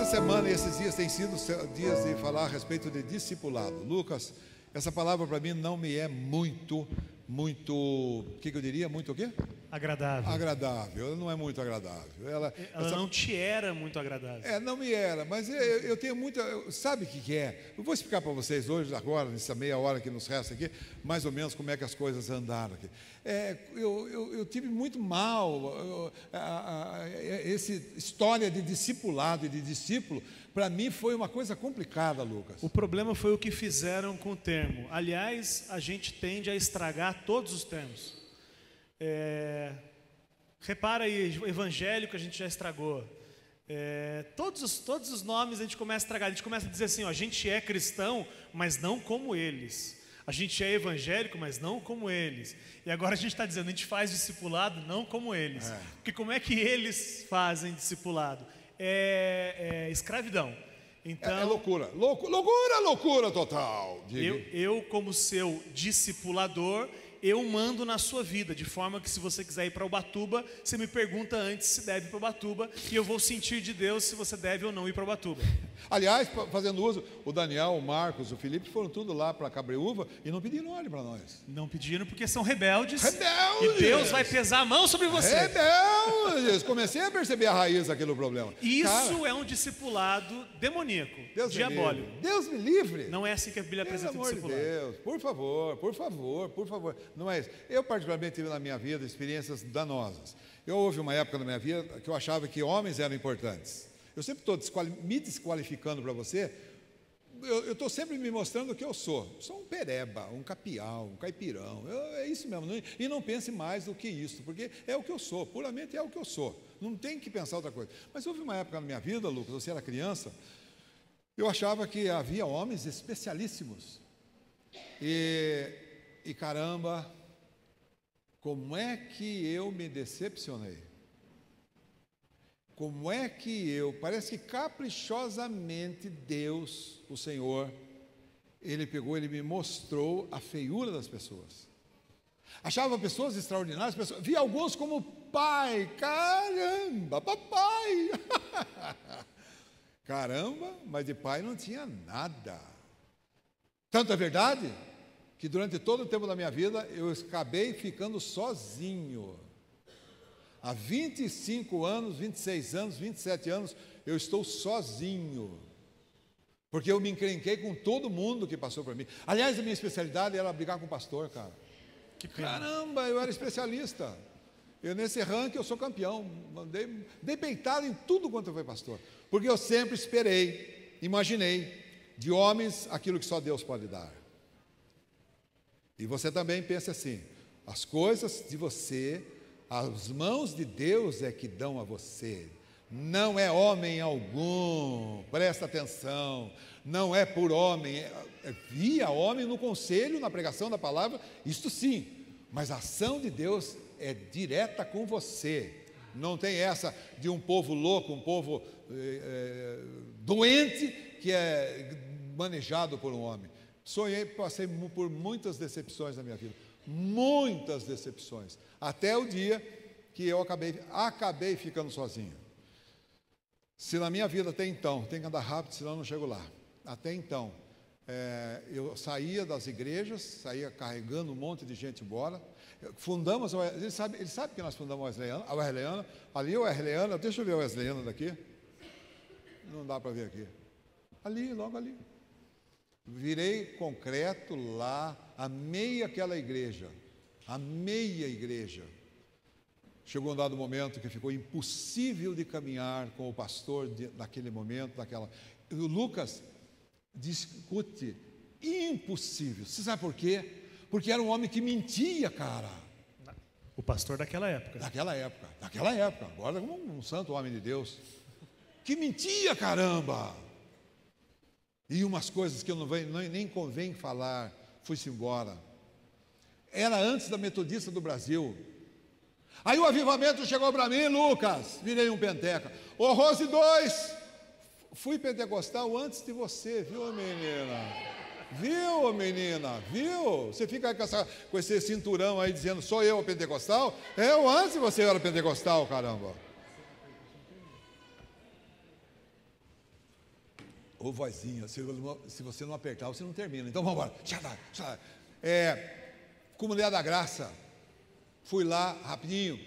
Essa semana e esses dias têm sido dias de falar a respeito de discipulado. Lucas, essa palavra para mim não me é muito, o que eu diria? Muito o quê? Agradável. Agradável, ela não é muito agradável. Ela não te era muito agradável. Não me era, mas eu tenho muita... Sabe o que é? Eu vou explicar para vocês hoje, agora, nessa meia hora que nos resta aqui, mais ou menos como é que as coisas andaram aqui. Eu tive muito mal, essa história de discipulado e de discípulo, para mim foi uma coisa complicada, Lucas. O problema foi o que fizeram com o termo. Aliás, a gente tende a estragar todos os termos. Repara aí, o evangélico a gente já estragou. Todos os nomes a gente começa a estragar. A gente começa a dizer assim, ó, a gente é cristão, mas não como eles. A gente é evangélico, mas não como eles. E agora a gente está dizendo, a gente faz discipulado não como eles. Porque como é que eles fazem discipulado? Escravidão. Então, é loucura. Loucura total. Eu como seu discipulador, eu mando na sua vida, de forma que se você quiser ir para Ubatuba, você me pergunta antes se deve ir para Ubatuba, e eu vou sentir de Deus se você deve ou não ir para Ubatuba. Aliás, fazendo uso, o Daniel, o Marcos, o Felipe foram tudo lá para Cabreúva e não pediram ordem para nós. Não pediram porque são rebeldes. Rebeldes! E Deus vai pesar a mão sobre você. Rebeldes! Comecei a perceber a raiz daquele problema. Isso é um discipulado demoníaco, diabólico. Deus me livre. Não é assim que a Bíblia apresenta o discipulado. Pelo amor de Deus, por favor. Não é isso. Eu particularmente tive na minha vida experiências danosas. Houve uma época na minha vida que eu achava que homens eram importantes. Eu sempre estou me desqualificando para você. Eu estou sempre me mostrando o que eu sou. Sou um pereba, um capial, um caipirão. É isso mesmo. E não pense mais do que isso, porque é o que eu sou. Puramente é o que eu sou. Não tem que pensar outra coisa. Mas houve uma época na minha vida, Lucas, você era criança, eu achava que havia homens especialíssimos. E caramba, como é que eu me decepcionei? Como é que parece que caprichosamente Deus, o Senhor, Ele me mostrou a feiura das pessoas. Achava pessoas extraordinárias, via alguns como pai, caramba, papai. Caramba, mas de pai não tinha nada. Tanto é verdade que durante todo o tempo da minha vida eu acabei ficando sozinho. Há 25 anos, 26 anos, 27 anos, eu estou sozinho. Porque eu me encrenquei com todo mundo que passou por mim. Aliás, a minha especialidade era brigar com o pastor, cara. Que pena. Caramba, eu era especialista. Nesse ranking eu sou campeão. Dei peitada em tudo quanto foi pastor. Porque eu sempre esperei, imaginei, de homens aquilo que só Deus pode dar. E você também pensa assim, as coisas de você, as mãos de Deus é que dão a você. Não é homem algum, presta atenção, não é por homem, via homem no conselho, na pregação da palavra, isto sim, mas a ação de Deus é direta com você. Não tem essa de um povo louco, um povo doente, que é manejado por um homem. Passei por muitas decepções na minha vida, muitas decepções, até o dia que eu acabei ficando sozinho. Se na minha vida até então, tem que andar rápido, senão eu não chego lá. Até então, eu saía das igrejas, saía carregando um monte de gente embora. Fundamos, ele sabe que nós fundamos a Wesleyana. Ali o Wesleyana, deixa eu ver a Wesleyana daqui. Não dá para ver aqui. Ali, logo ali. Virei concreto lá, amei aquela igreja, amei a igreja. Chegou um dado momento que ficou impossível de caminhar com o pastor naquele momento, O Lucas discute, impossível. Você sabe por quê? Porque era um homem que mentia, cara. O pastor daquela época. Daquela época. Agora como um santo homem de Deus. Que mentia, caramba. E umas coisas que nem convém falar, fui-se embora. Era antes da Metodista do Brasil. Aí o avivamento chegou para mim, Lucas, virei um penteca. Ô Rose 2, fui pentecostal antes de você, viu, menina? Viu, menina? Viu? Você fica com esse cinturão aí dizendo, sou eu pentecostal? Eu antes de você era pentecostal, caramba. Ô vozinha, se você não apertar, você não termina. Então vamos embora. Comunidade da Graça. Fui lá rapidinho.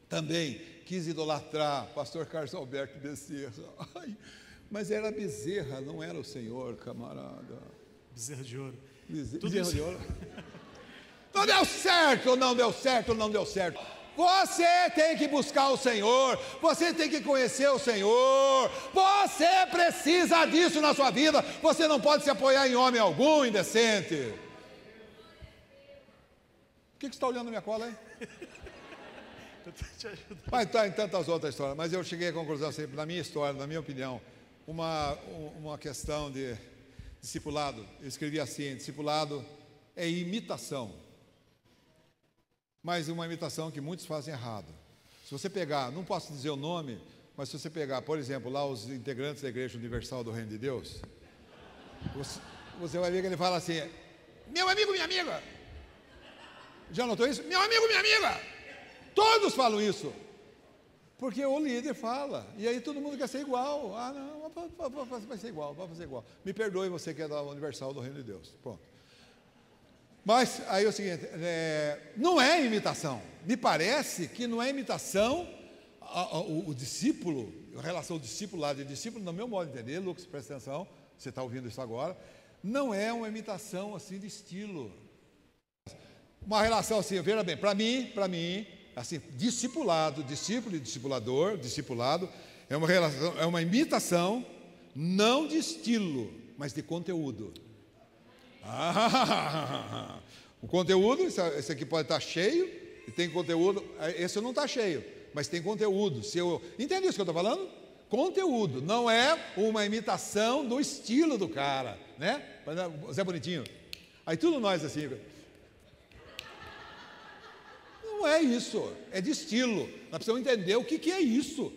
Também quis idolatrar pastor Carlos Alberto Bezerra. Ai, mas era Bezerra, não era o Senhor, camarada. Bezerra de ouro. Bezerra de ouro. Não deu certo, não deu certo, não deu certo. Você tem que buscar o Senhor, você tem que conhecer o Senhor, você precisa disso na sua vida, você não pode se apoiar em homem algum indecente. O que você está olhando na minha cola aí? Eu estou te ajudando. Mas está em tantas outras histórias, mas eu cheguei à conclusão sempre, na minha história, na minha opinião, uma questão de discipulado, eu escrevi assim, discipulado é imitação. Mas uma imitação que muitos fazem errado. Se você pegar, não posso dizer o nome, mas se você pegar, por exemplo, lá os integrantes da Igreja Universal do Reino de Deus, você vai ver que ele fala assim, meu amigo, minha amiga. Já notou isso? Meu amigo, minha amiga. Todos falam isso. Porque o líder fala, e aí todo mundo quer ser igual. Ah, não, vai ser igual, vai fazer igual. Me perdoe você que é da Universal do Reino de Deus. Pronto. Mas aí é o seguinte, não é imitação, me parece que não é imitação, o discípulo, a relação discipulado e discípulo, no meu modo de entender, Lucas, presta atenção, você está ouvindo isso agora, não é uma imitação assim de estilo, uma relação assim, veja bem, para mim, assim, discipulado, discípulo e discipulador, discipulado, é uma relação, é uma imitação, não de estilo, mas de conteúdo. O conteúdo, esse aqui pode estar cheio, e tem conteúdo, esse não está cheio, mas tem conteúdo. Entende isso que eu estou falando? Conteúdo, não é uma imitação do estilo do cara, né? Zé Bonitinho. Aí tudo nós assim. Não é isso, é de estilo. Nós precisamos entender o que é isso.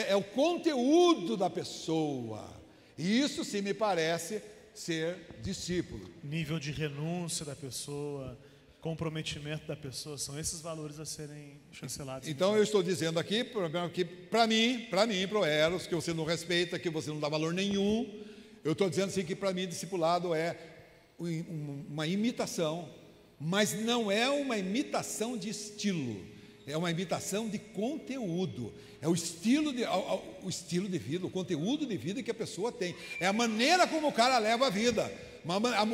É o conteúdo da pessoa. E isso sim me parece ser discípulo. Nível de renúncia da pessoa, comprometimento da pessoa, são esses valores a serem chancelados. Então eu estou dizendo aqui, que para mim, pro Eros, que você não respeita, que você não dá valor nenhum, eu estou dizendo assim que para mim discipulado é uma imitação, mas não é uma imitação de estilo, é uma imitação de conteúdo. É o estilo de vida, o conteúdo de vida que a pessoa tem. É a maneira como o cara leva a vida,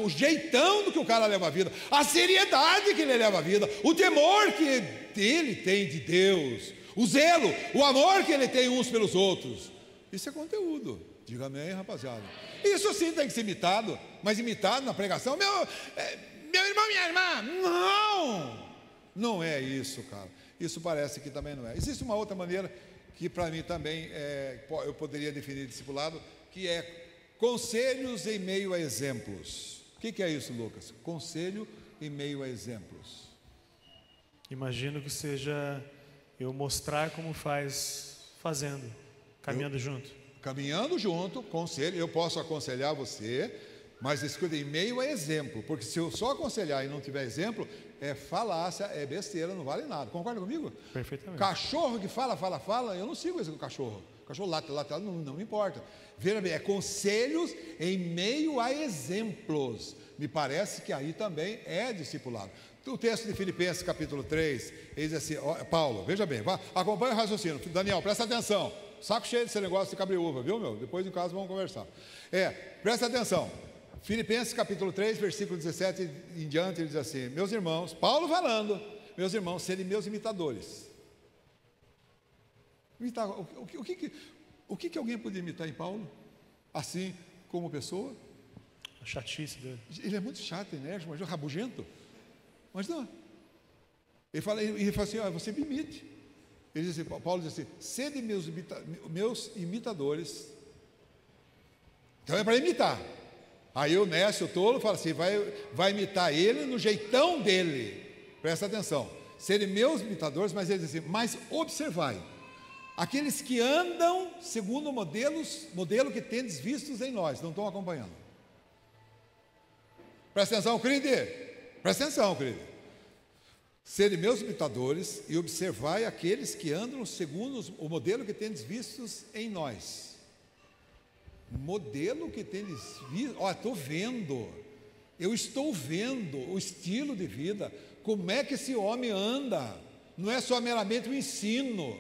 o jeitão do que o cara leva a vida, a seriedade que ele leva a vida, o temor que ele tem de Deus, o zelo, o amor que ele tem uns pelos outros. Isso é conteúdo. Diga amém, rapaziada. Isso sim tem que ser imitado, mas imitado na pregação, meu irmão, minha irmã, não é isso, cara. Isso parece que também não é. Existe uma outra maneira que para mim também eu poderia definir discipulado, que é conselhos em meio a exemplos. O que é isso, Lucas? Conselho em meio a exemplos. Imagino que seja eu mostrar como faz fazendo, caminhando junto. Caminhando junto, conselho, eu posso aconselhar você, mas escuta, em meio a exemplo, porque se eu só aconselhar e não tiver exemplo, é falácia, é besteira, não vale nada. Concorda comigo? Perfeitamente. Cachorro que fala, eu não sigo esse cachorro. O cachorro late, não me importa. Veja bem, é conselhos em meio a exemplos. Me parece que aí também é discipulado. O texto de Filipenses capítulo 3, ele diz assim, Paulo, veja bem, acompanha o raciocínio. Daniel, presta atenção. Saco cheio desse negócio de cabriúva, viu, meu? Depois em casa vamos conversar. Presta atenção. Filipenses capítulo 3, versículo 17 em diante, ele diz assim, meus irmãos, Paulo falando, meus irmãos, serem meus imitadores. Imitar, o que alguém podia imitar em Paulo? Assim, como pessoa? A chatice dele. Ele é muito chato, enérgico, mas rabugento. Mas não. Ele fala assim, você me imite. Ele diz assim, Paulo diz assim, sede meus imitadores. Então é para imitar. Aí o Nécio, o tolo, fala assim, vai imitar ele no jeitão dele. Presta atenção. Serem meus imitadores, mas ele diz assim, mas observai, aqueles que andam segundo o modelo que tendes vistos em nós, não estão acompanhando. Presta atenção, querido. Presta atenção, querido. Serem meus imitadores e observai aqueles que andam segundo o modelo que tendes vistos em nós. modelo que tendes visto. Ó, estou vendo, eu estou vendo o estilo de vida, como é que esse homem anda, não é só meramente um ensino.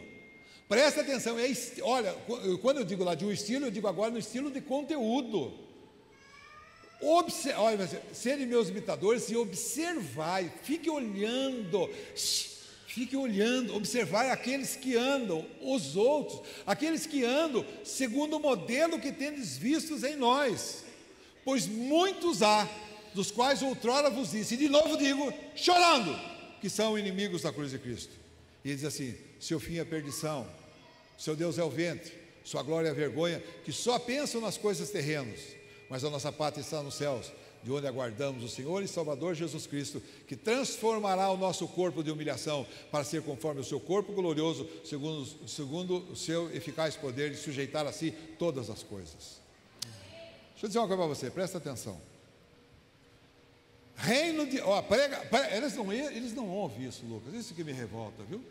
Presta atenção, olha, quando eu digo lá de um estilo, eu digo agora no estilo de conteúdo. Olha, serem meus imitadores e observai, fique olhando, observai aqueles que andam, os outros, aqueles que andam segundo o modelo que tendes vistos em nós, pois muitos há, dos quais outrora vos disse, e de novo digo, chorando, que são inimigos da cruz de Cristo. E ele diz assim: seu fim é perdição, seu Deus é o ventre, sua glória é a vergonha, que só pensam nas coisas terrenas, mas a nossa pátria está nos céus, de onde aguardamos o Senhor e Salvador Jesus Cristo, que transformará o nosso corpo de humilhação para ser conforme o seu corpo glorioso, segundo o seu eficaz poder de sujeitar a si todas as coisas. Deixa eu dizer uma coisa para você, presta atenção. Reino de... eles não ouvem isso, Lucas, isso que me revolta, viu?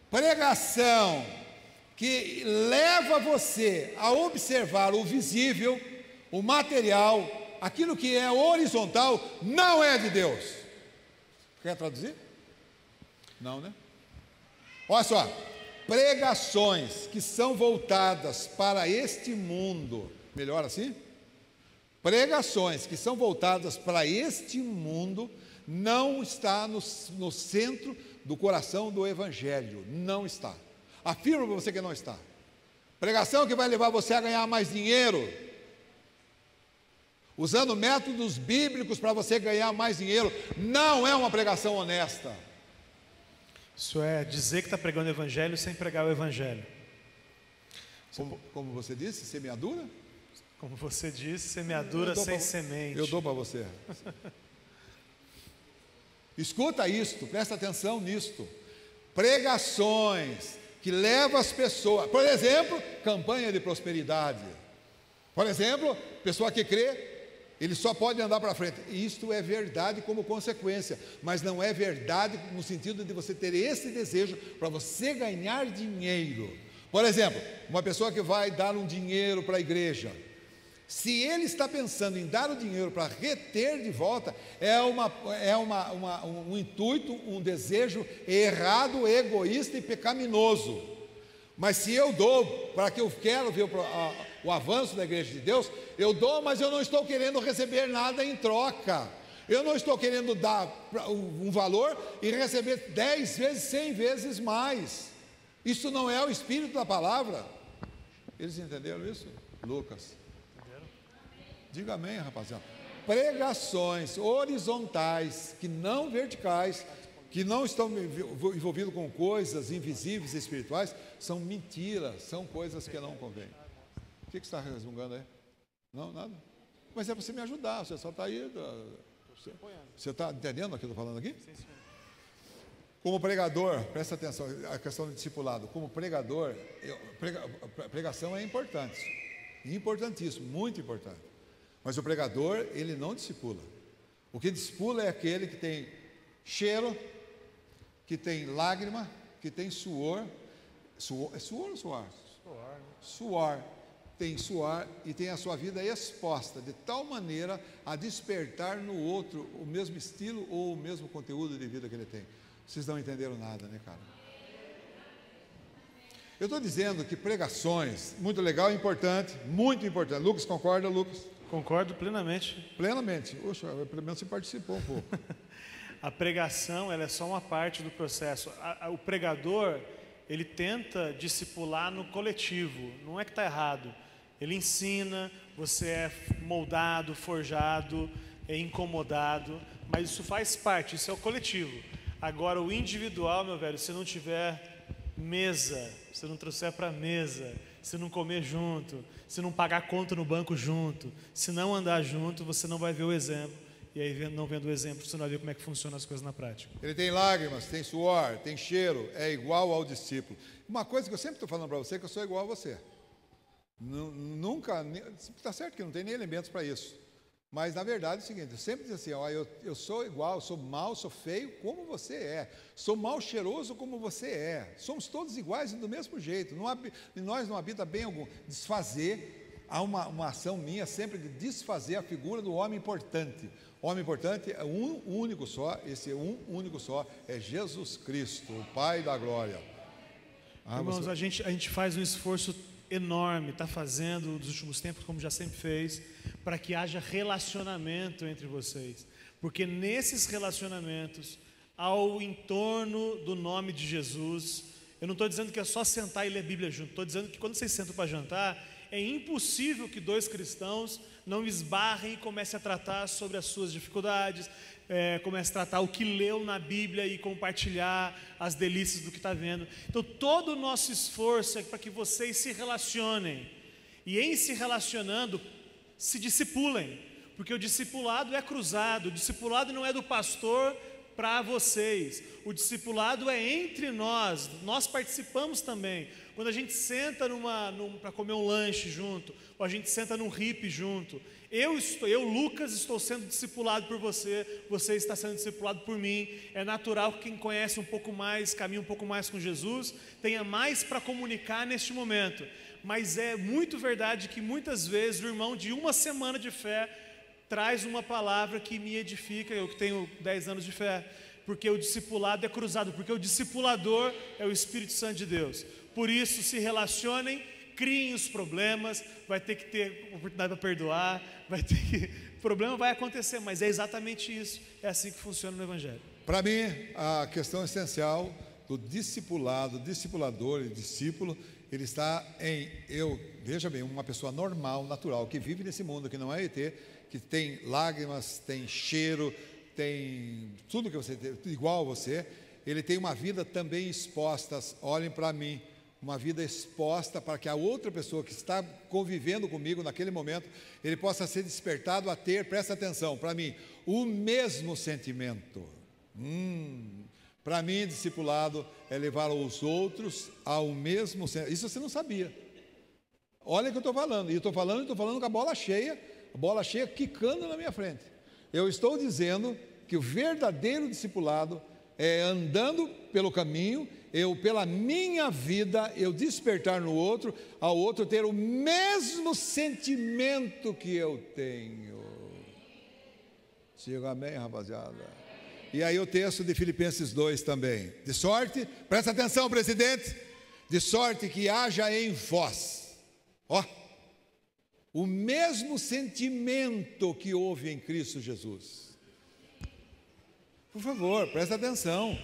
Pregação que leva você a observar o visível, o material, aquilo que é horizontal, não é de Deus. Quer traduzir? Não, né? Olha só, pregações que são voltadas para este mundo, melhor assim? Pregações que são voltadas para este mundo, não está no centro do coração do Evangelho, não está. Afirmo para você que não está. Pregação que vai levar você a ganhar mais dinheiro, usando métodos bíblicos para você ganhar mais dinheiro, não é uma pregação honesta. Isso é dizer que está pregando o Evangelho sem pregar o Evangelho. Como você disse, semeadura? Como você disse, semeadura sem semente. Eu dou para você. Escuta isto, presta atenção nisto. Pregações que levam as pessoas, por exemplo, campanha de prosperidade. Por exemplo, pessoa que crê, ele só pode andar para frente. Isto é verdade como consequência, mas não é verdade no sentido de você ter esse desejo para você ganhar dinheiro. Por exemplo, uma pessoa que vai dar um dinheiro para a igreja, se ele está pensando em dar o dinheiro para reter de volta, é um intuito, um desejo errado, egoísta e pecaminoso. Mas se eu dou para que eu quero ver o avanço da igreja de Deus, eu dou, mas eu não estou querendo receber nada em troca. Eu não estou querendo dar um valor e receber 10 vezes, 100 vezes mais. Isso não é o espírito da palavra. Eles entenderam isso? Lucas. Diga amém, rapaziada. Pregações horizontais, que não verticais, que não estão envolvidos com coisas invisíveis e espirituais, são mentiras, são coisas que não convêm. O que você está resmungando aí? Não, nada? Mas é para você me ajudar, você só está aí. Você está entendendo o que eu estou falando aqui? Sim, senhor. Como pregador, presta atenção, a questão do discipulado. Como pregador, pregação é importante, importantíssimo, muito importante. Mas o pregador, ele não discipula. O que discipula é aquele que tem cheiro, que tem lágrima, que tem suor. É suor ou suor? Suor. Tem suor e tem a sua vida exposta, de tal maneira a despertar no outro o mesmo estilo ou o mesmo conteúdo de vida que ele tem. Vocês não entenderam nada, né, cara? Eu estou dizendo que pregações, muito legal, importante, muito importante. Lucas, concorda, Lucas? Concordo plenamente. Plenamente. Poxa, pelo menos você participou um pouco. A pregação, ela é só uma parte do processo. O pregador, ele tenta discipular no coletivo. Não é que está errado. Ele ensina, você é moldado, forjado, é incomodado, mas isso faz parte, isso é o coletivo. Agora, o individual, meu velho, se não tiver mesa, se não trouxer para a mesa, se não comer junto, se não pagar conta no banco junto, se não andar junto, você não vai ver o exemplo. E aí, não vendo o exemplo, você não vai ver como é que funcionam as coisas na prática. Ele tem lágrimas, tem suor, tem cheiro, é igual ao discípulo. Uma coisa que eu sempre estou falando para você é que eu sou igual a você. Nunca, está certo que não tem nem elementos para isso. Mas na verdade é o seguinte, eu sempre digo assim, ó, eu sou igual, sou mau, sou feio como você é, sou mal cheiroso como você é, somos todos iguais e do mesmo jeito, em nós não habita bem algum desfazer há uma ação minha sempre de desfazer a figura do homem importante. O homem importante é um único só, esse único só é Jesus Cristo, o Pai da glória. Irmãos, a gente faz um esforço enorme, está fazendo nos últimos tempos, como já sempre fez, para que haja relacionamento entre vocês. Porque nesses relacionamentos, ao entorno do nome de Jesus, eu não estou dizendo que é só sentar e ler a Bíblia junto, estou dizendo que quando vocês sentam para jantar, é impossível que dois cristãos não esbarrem e comecem a tratar sobre as suas dificuldades, comecem a tratar o que leu na Bíblia e compartilhar as delícias do que está vendo. Então todo o nosso esforço é para que vocês se relacionem, e em se relacionando, se discipulem, porque o discipulado é cruzado, o discipulado não é do pastor para vocês, o discipulado é entre nós participamos também. Quando a gente senta para comer um lanche junto, ou a gente senta num hippie junto, eu, Lucas, estou sendo discipulado por você, você está sendo discipulado por mim. É natural que quem conhece um pouco mais, caminha um pouco mais com Jesus, tenha mais para comunicar neste momento. Mas é muito verdade que muitas vezes o irmão de uma semana de fé traz uma palavra que me edifica, eu que tenho 10 anos de fé, porque o discipulado é cruzado, porque o discipulador é o Espírito Santo de Deus. Por isso, se relacionem, criem os problemas, vai ter que ter oportunidade para perdoar, o problema vai acontecer, mas é exatamente isso, é assim que funciona no Evangelho. Para mim, a questão essencial do discipulado, discipulador e discípulo, ele está veja bem, uma pessoa normal, natural, que vive nesse mundo, que não é ET, que tem lágrimas, tem cheiro, tem tudo que você tem, igual a você, ele tem uma vida também exposta, olhem para mim, uma vida exposta para que a outra pessoa que está convivendo comigo naquele momento, ele possa ser despertado a ter, presta atenção, para mim, o mesmo sentimento. Para mim, discipulado é levar os outros ao mesmo sentimento. Isso você não sabia. Olha o que eu estou falando, e estou falando com a bola cheia quicando na minha frente. Eu estou dizendo que o verdadeiro discipulado é andando pelo caminho, pela minha vida, eu despertar no outro, ao outro ter o mesmo sentimento que eu tenho. Diga amém, rapaziada. E aí o texto de Filipenses 2 também. De sorte, presta atenção, presidente, de sorte que haja em vós, o mesmo sentimento que houve em Cristo Jesus. Por favor, presta atenção.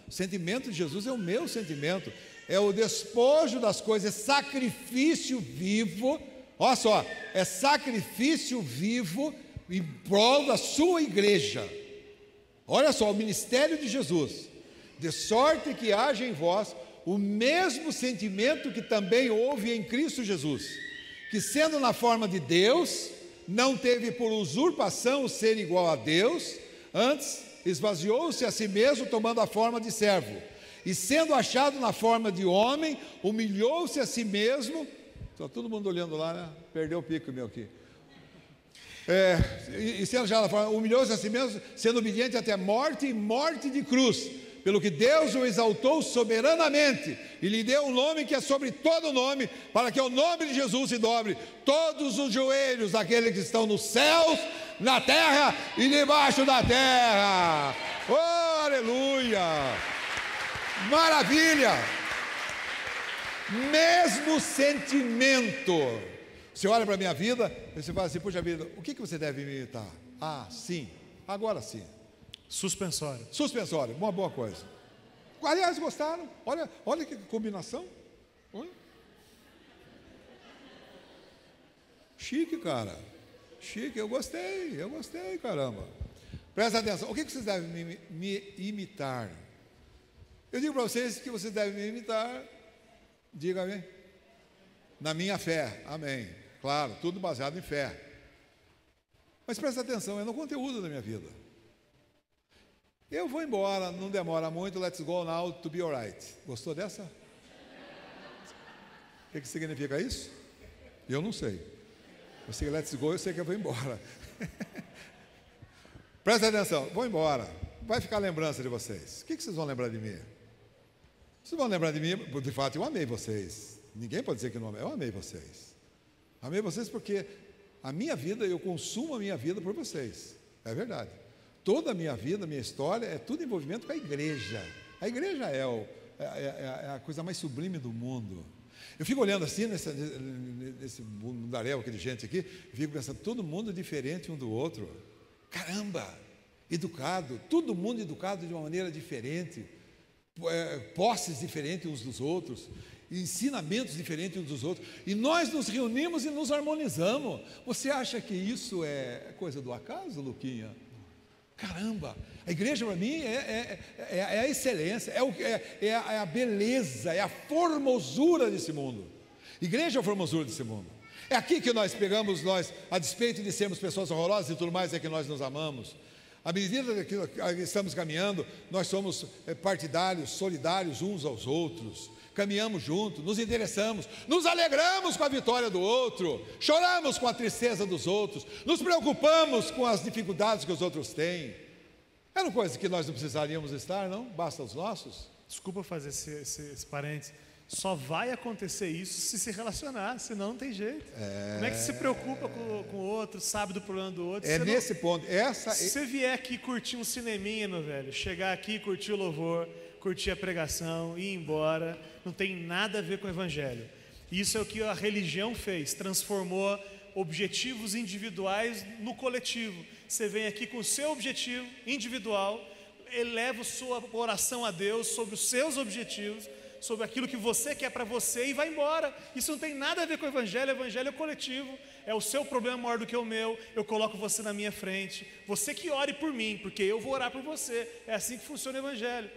O sentimento de Jesus é o meu sentimento, é o despojo das coisas, é sacrifício vivo, olha só, é sacrifício vivo em prol da sua igreja. Olha só, o ministério de Jesus, de sorte que haja em vós o mesmo sentimento que também houve em Cristo Jesus, que sendo na forma de Deus, não teve por usurpação o ser igual a Deus, antes esvaziou-se a si mesmo, tomando a forma de servo, e sendo achado na forma de homem, humilhou-se a si mesmo. Está todo mundo olhando lá, né? Perdeu o pico meu aqui. E sendo achado na forma, humilhou-se a si mesmo, sendo obediente até morte e morte de cruz, pelo que Deus o exaltou soberanamente e lhe deu um nome que é sobre todo nome, para que o nome de Jesus se dobre todos os joelhos daqueles que estão nos céus, na terra e debaixo da terra. Oh, aleluia! Maravilha! Mesmo sentimento. Você olha para a minha vida e você fala assim: puxa vida, o que você deve imitar? Sim, agora sim. Suspensório, uma boa coisa. Aliás, gostaram? Olha que combinação. Olha. Chique, cara. Chique, eu gostei, caramba. Presta atenção, o que vocês devem me imitar? Eu digo para vocês que vocês devem me imitar, diga amém, na minha fé, amém. Claro, tudo baseado em fé. Mas presta atenção, é no conteúdo da minha vida. Eu vou embora, não demora muito, let's go now to be alright. Gostou dessa? O que significa isso? Eu não sei. Eu sei que let's go, eu sei que eu vou embora. Presta atenção, vou embora. Vai ficar lembrança de vocês. O que vocês vão lembrar de mim? Vocês vão lembrar de mim, de fato eu amei vocês. Ninguém pode dizer que não amei. Eu amei vocês. Amei vocês porque a minha vida, eu consumo a minha vida por vocês. É verdade. Toda a minha vida, a minha história, é tudo envolvimento com a igreja. A igreja é a coisa mais sublime do mundo. Eu fico olhando assim, nesse mundaréu aqui de gente aqui, fico pensando, todo mundo diferente um do outro. Caramba! Educado, todo mundo educado de uma maneira diferente, posses diferentes uns dos outros, ensinamentos diferentes uns dos outros, e nós nos reunimos e nos harmonizamos. Você acha que isso é coisa do acaso, Luquinha? Caramba, a igreja para mim é a excelência, é a beleza, é a formosura desse mundo. Igreja é a formosura desse mundo. É aqui que nós pegamos, a despeito de sermos pessoas horrorosas e tudo mais, é que nós nos amamos. À medida que estamos caminhando, nós somos partidários, solidários uns aos outros, caminhamos juntos, nos interessamos, nos alegramos com a vitória do outro, choramos com a tristeza dos outros, nos preocupamos com as dificuldades que os outros têm. Eram coisas que nós não precisaríamos estar, não? Basta os nossos. Desculpa fazer esse parênteses. Só vai acontecer isso se relacionar, senão não tem jeito. Como é que você se preocupa com o outro, sabe do problema do outro? Nesse ponto. Se você vier aqui curtir um cineminha, meu velho, chegar aqui, curtir o louvor, curtir a pregação, ir embora, não tem nada a ver com o evangelho. Isso é o que a religião fez, transformou objetivos individuais no coletivo. Você vem aqui com o seu objetivo individual, eleva sua oração a Deus sobre os seus objetivos, sobre aquilo que você quer para você e vai embora. Isso não tem nada a ver com o evangelho é coletivo, é o seu problema maior do que o meu, eu coloco você na minha frente, você que ore por mim, porque eu vou orar por você, é assim que funciona o evangelho.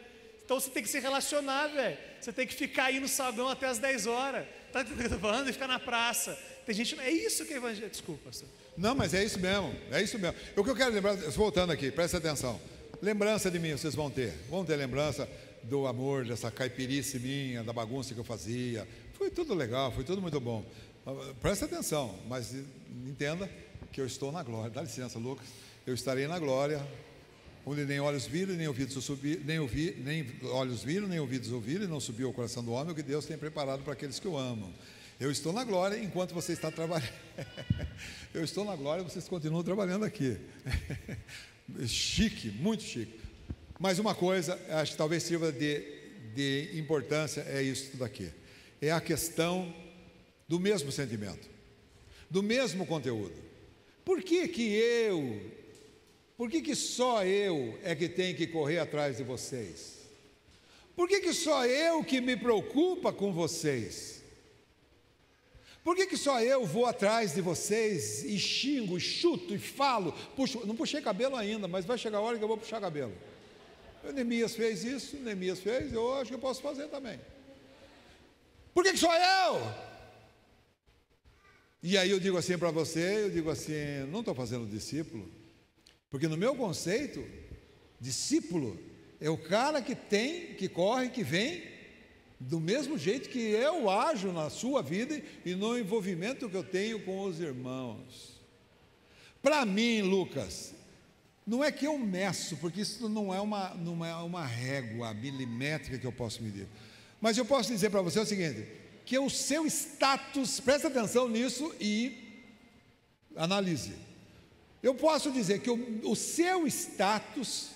Então você tem que se relacionar, velho, você tem que ficar aí no salão até as 10 horas, tá falando, e ficar na praça. Tem gente, é isso que é evangelho, desculpa, pastor. Não, mas é isso mesmo. O que eu quero lembrar, voltando aqui, presta atenção, lembrança de mim vocês vão ter lembrança do amor, dessa caipirice minha, da bagunça que eu fazia, foi tudo legal, foi tudo muito bom. Presta atenção, mas entenda que eu estou na glória. Dá licença, Lucas. Eu estarei na glória, onde nem olhos viram, nem ouvidos ouviram, e não subiu ao coração do homem o que Deus tem preparado para aqueles que o amam. Eu estou na glória enquanto você está trabalhando. Eu estou na glória e vocês continuam trabalhando aqui. Chique, muito chique. Mas uma coisa, acho que talvez sirva de importância, é isso daqui. É a questão do mesmo sentimento, do mesmo conteúdo. Por que só eu é que tenho que correr atrás de vocês? Por que só eu que me preocupa com vocês? Por que só eu vou atrás de vocês e xingo, e chuto e falo? Puxo, não puxei cabelo ainda, mas vai chegar a hora que eu vou puxar cabelo. Neemias fez isso, Neemias fez, eu acho que eu posso fazer também. Por que sou eu? E aí eu digo assim para você, não estou fazendo discípulo, porque no meu conceito, discípulo é o cara que corre, que vem, do mesmo jeito que eu ajo na sua vida e no envolvimento que eu tenho com os irmãos. Para mim, Lucas, não é que eu meço, porque isso não é uma régua milimétrica que eu posso medir. Mas eu posso dizer para você o seguinte, que o seu status, presta atenção nisso e analise. Eu posso dizer que o seu status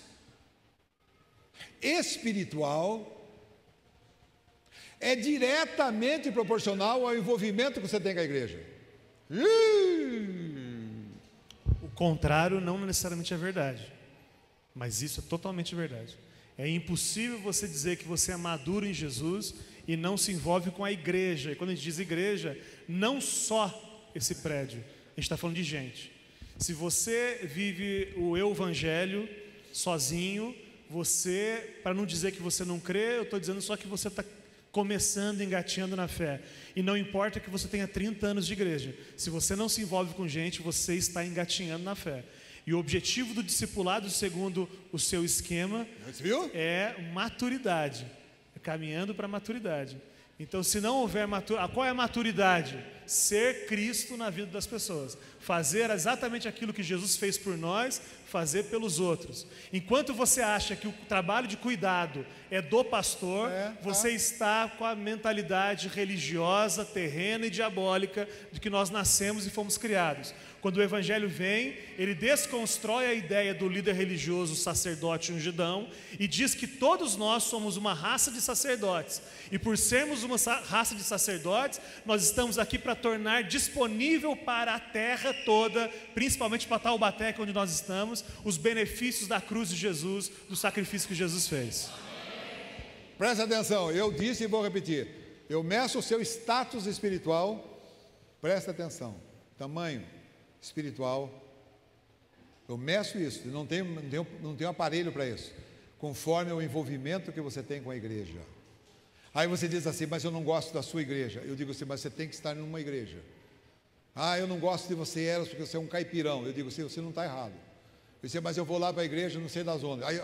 espiritual é diretamente proporcional ao envolvimento que você tem com a igreja. O contrário não necessariamente é verdade, mas isso é totalmente verdade. É impossível você dizer que você é maduro em Jesus e não se envolve com a igreja. E quando a gente diz igreja, não só esse prédio, a gente está falando de gente. Se você vive o evangelho sozinho, para não dizer que você não crê, eu estou dizendo só que você está começando, engatinhando na fé. E não importa que você tenha 30 anos de igreja, se você não se envolve com gente, você está engatinhando na fé. E o objetivo do discipulado, segundo o seu esquema, é maturidade, é caminhando para a maturidade. Então, se não houver maturidade, qual é a maturidade? ser Cristo na vida das pessoas. Fazer exatamente aquilo que Jesus fez por nós, fazer pelos outros. Enquanto você acha que o trabalho de cuidado é do pastor, você está com a mentalidade religiosa, terrena e diabólica de que nós nascemos e fomos criados. Quando o Evangelho vem, ele desconstrói a ideia do líder religioso, sacerdote ungidão, e diz que todos nós somos uma raça de sacerdotes. E por sermos uma raça de sacerdotes, nós estamos aqui para tornar disponível para a terra toda, principalmente para Taubaté, onde nós estamos, os benefícios da cruz de Jesus, do sacrifício que Jesus fez. Presta atenção, eu disse e vou repetir. Eu meço o seu status espiritual, presta atenção, tamanho espiritual, eu meço isso, não tenho aparelho para isso, conforme o envolvimento que você tem com a igreja. Aí você diz assim, mas eu não gosto da sua igreja. Eu digo assim, mas você tem que estar numa igreja. Eu não gosto de você, Eros, porque você é um caipirão. Eu digo assim, você não está errado. Eu disse, mas eu vou lá para a igreja, não sei das onde. Aí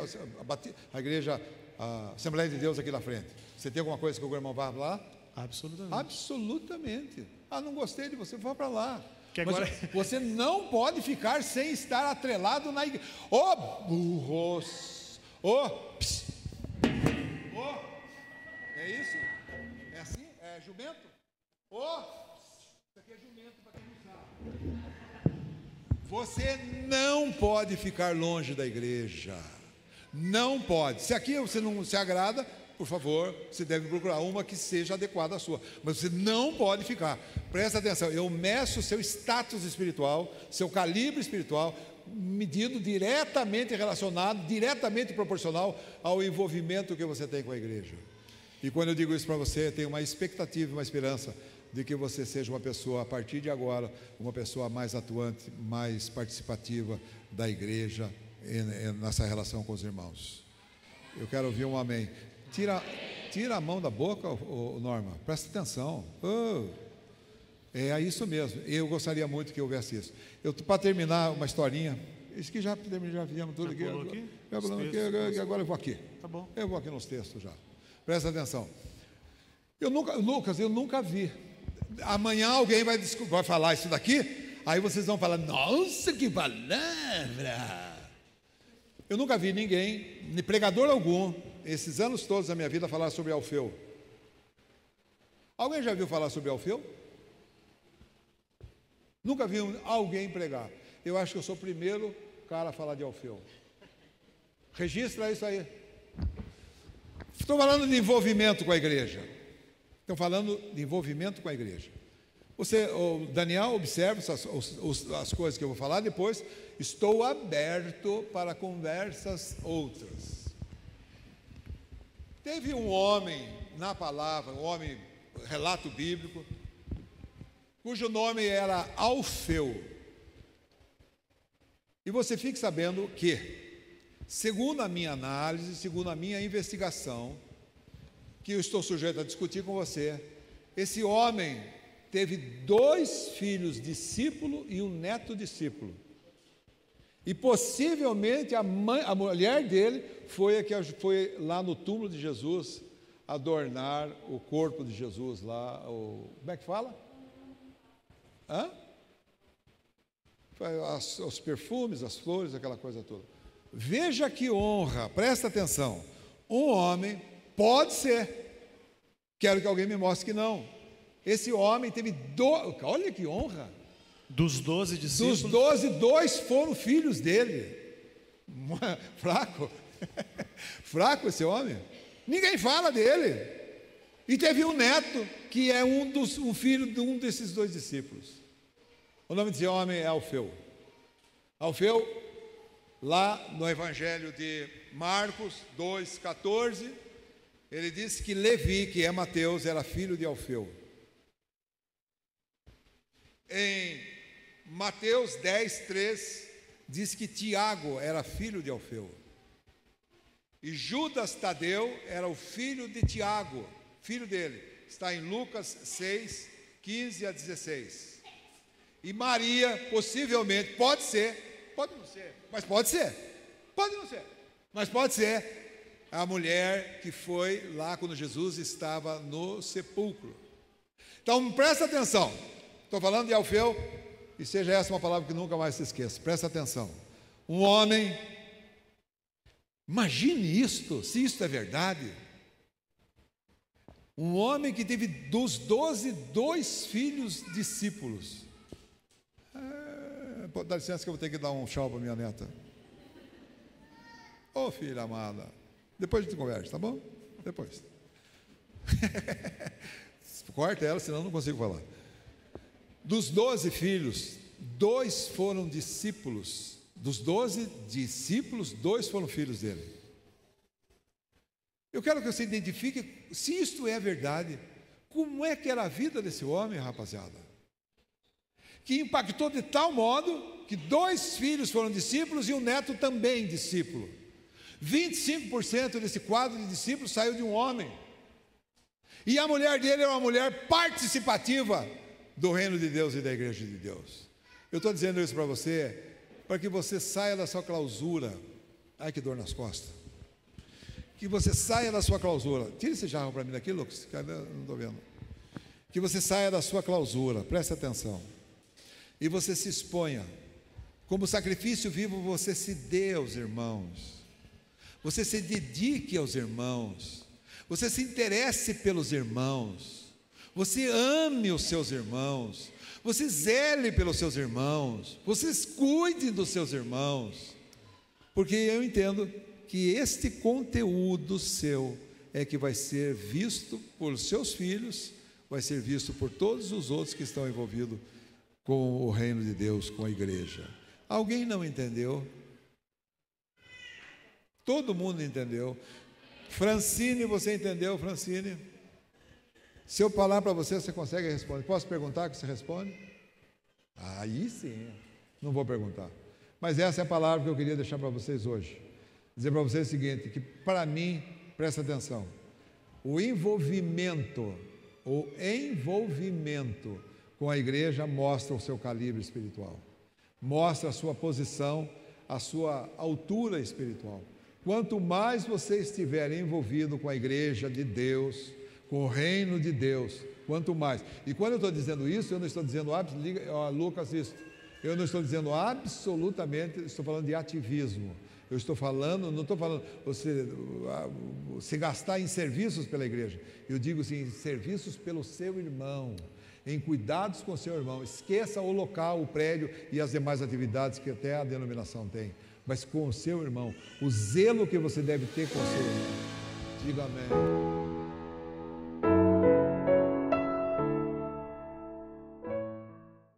a igreja, a Assembleia de Deus aqui na frente. Você tem alguma coisa que o irmão vá lá? Absolutamente. Absolutamente. Não gostei de você, vá para lá. Agora... Mas você não pode ficar sem estar atrelado na igreja. Burros! É isso? É assim? É jumento? Isso aqui é jumento para quem não sabe. Você não pode ficar longe da igreja. Não pode. Se aqui você não se agrada, por favor, você deve procurar uma que seja adequada à sua. Mas você não pode ficar. Presta atenção, eu meço o seu status espiritual, seu calibre espiritual, medido diretamente relacionado, diretamente proporcional ao envolvimento que você tem com a igreja. E quando eu digo isso para você, tenho uma expectativa, uma esperança de que você seja uma pessoa, a partir de agora, uma pessoa mais atuante, mais participativa da igreja, nessa relação com os irmãos. Eu quero ouvir um amém. Tira a mão da boca, Norma, presta atenção. É isso mesmo, eu gostaria muito que houvesse isso. Para terminar uma historinha, isso que já fizemos tudo aqui. Agora eu vou aqui. Tá bom. Eu vou aqui nos textos já. Presta atenção. Lucas, eu nunca vi. Amanhã alguém vai falar isso daqui, aí vocês vão falar, nossa, que palavra! Eu nunca vi ninguém, nem pregador algum, esses anos todos da minha vida, falar sobre Alfeu. Alguém já viu falar sobre Alfeu? Nunca vi alguém pregar. Eu acho que eu sou o primeiro cara a falar de Alfeu. Registra isso aí. Estou falando de envolvimento com a igreja. Estou falando de envolvimento com a igreja. O Daniel, observa as coisas que eu vou falar depois. Estou aberto para conversas outras. Teve um homem na palavra, relato bíblico, cujo nome era Alfeu. E você fique sabendo que, segundo a minha análise, segundo a minha investigação, que eu estou sujeito a discutir com você, esse homem teve 2 filhos discípulo e um neto discípulo. E possivelmente a mulher dele foi a que foi lá no túmulo de Jesus adornar o corpo de Jesus lá. Como é que fala? Os perfumes, as flores, aquela coisa toda. Veja que honra, presta atenção. Um homem pode ser. Quero que alguém me mostre que não. Esse homem teve olha que honra. Dos 12 discípulos. Dos 12, 2 foram filhos dele. Fraco. Fraco esse homem. Ninguém fala dele. E teve um neto, que é um filho de um desses 2 discípulos. O nome desse homem é Alfeu. Alfeu, lá no Evangelho de Marcos 2,14, ele disse que Levi, que é Mateus, era filho de Alfeu. Em Mateus 10,3, diz que Tiago era filho de Alfeu. E Judas Tadeu era o filho de Tiago, filho dele. Está em Lucas 6, 15 a 16. E Maria, possivelmente, pode não ser, mas pode ser, mas pode ser a mulher que foi lá quando Jesus estava no sepulcro. Então, presta atenção, Estou falando de Alfeu, e seja essa uma palavra que nunca mais se esqueça. Presta atenção. Um homem, imagine isto, se isto é verdade. Um homem que teve dos 12, 2 filhos discípulos. Pode dar licença que eu vou ter que dar um tchau para minha neta. Ô filha amada, depois a gente conversa, tá bom? Depois. Corta ela, senão eu não consigo falar. Dos 12 filhos, 2 foram discípulos. Dos 12 discípulos, 2 foram filhos dele. Eu quero que você identifique se isto é verdade. Como é que era a vida desse homem, rapaziada? Que impactou de tal modo que 2 filhos foram discípulos e o neto também discípulo. 25% desse quadro de discípulos saiu de um homem. E a mulher dele era uma mulher participativa do reino de Deus e da igreja de Deus. Eu estou dizendo isso para você, para que você saia da sua clausura. Ai, que dor nas costas. Que você saia da sua clausura. Tira esse jarro para mim daqui, Lucas, que eu não estou vendo. Que você saia da sua clausura, preste atenção. E você se exponha. Como sacrifício vivo, você se dê aos irmãos. Você se dedique aos irmãos. Você se interesse pelos irmãos. Você ame os seus irmãos. Você zele pelos seus irmãos. Vocês cuidem dos seus irmãos. Porque eu entendo que este conteúdo seu é que vai ser visto por seus filhos, vai ser visto por todos os outros que estão envolvidos com o reino de Deus, com a igreja. Alguém não entendeu? Todo mundo entendeu. Francine, você entendeu, Francine? Se eu falar para você, você consegue responder? Posso perguntar que você responde? Aí sim. Não vou perguntar. Mas essa é a palavra que eu queria deixar para vocês hoje. Dizer para vocês o seguinte, que para mim, presta atenção, o envolvimento com a igreja mostra o seu calibre espiritual, mostra a sua posição, a sua altura espiritual. Quanto mais você estiver envolvido com a igreja de Deus, com o reino de Deus, quanto mais. E quando eu estou dizendo isso, eu não estou dizendo, Lucas, isso, eu não estou dizendo absolutamente, estou falando de ativismo. Eu estou falando, não estou falando você se gastar em serviços pela igreja. Eu digo assim, em serviços pelo seu irmão, em cuidados com o seu irmão. Esqueça o local, o prédio e as demais atividades que até a denominação tem. Mas com o seu irmão, o zelo que você deve ter com o seu irmão. Diga amém.